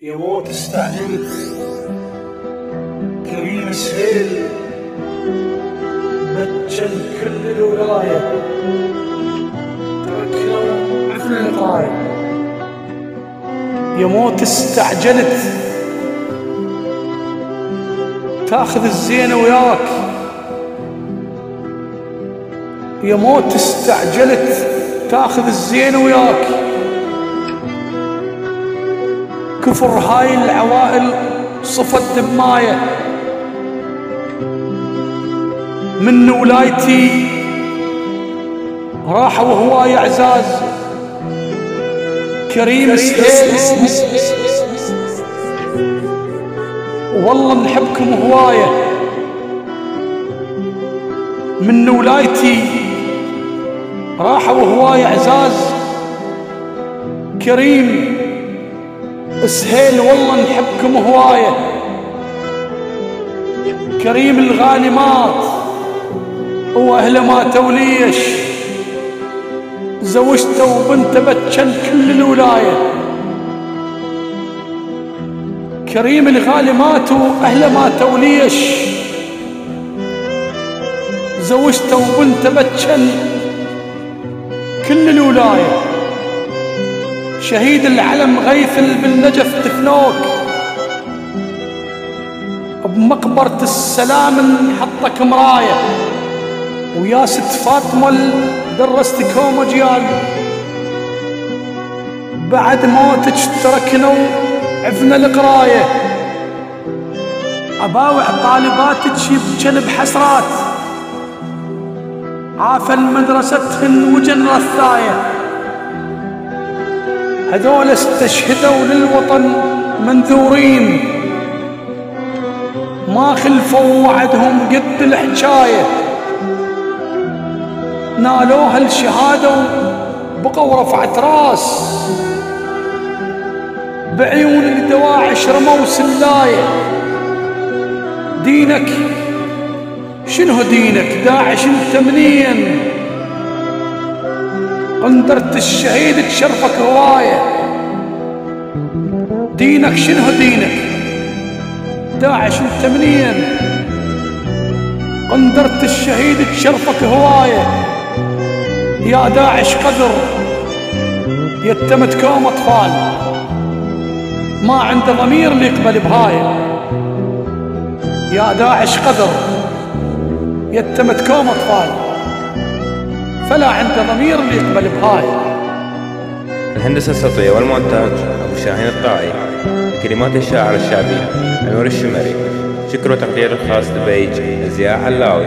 يا موت استعجلت كريم سهيل مجن كل الولاية تركنا مثل الغاية. يا موت استعجلت تاخذ الزينة وياك. يا موت استعجلت تاخذ الزينة وياك. كفر هاي العوائل صفت دماية من ولايتي راح وهواي اعزاز. كريم سهيل والله نحبكم هواية من ولايتي راح وهواي اعزاز. كريم سهيل والله نحبكم هواية. كريم الغالي مات واهله ماتوا ليش، زوجته وبنته بتشن كل الولاية. كريم الغالي مات واهله ماتوا ليش، زوجته وبنته بتشن كل الولاية. شهيد العلم غيثل بالنجف دفنوك، بمقبرة السلام نحطك مراية. ويا ست فاطمة درستكم اجيال، بعد موتك تركنا وعفنا القراية. اباوع طالباتك يبجن بحسرات، عافن مدرستهن وجن رثاية. هذول استشهدوا للوطن منذورين، ما خلفوا وعدهم قد الحجاية. نالوها الشهادة وبقوا رفعت راس، بعيون الدواعش رموا سلاية. دينك شنو دينك داعش انت منين؟ قندرة الشهيد تشرفك هواية. دينك شنو دينك داعش انت منين؟ قندرة الشهيد تشرفك هواية. يا داعش قدر يتمتكم اطفال، ما عنده ضمير اللي يقبل بهاية. يا داعش قدر يتمتكم اطفال، فلا عنده ضمير اللي يقبل بهاي. الهندسة الصوتية والمونتاج أبو شاهين الطائي. كلمات الشاعر الشعبي أنور الشمري. شكر وتقدير الخاص لبيج زياء علاوي.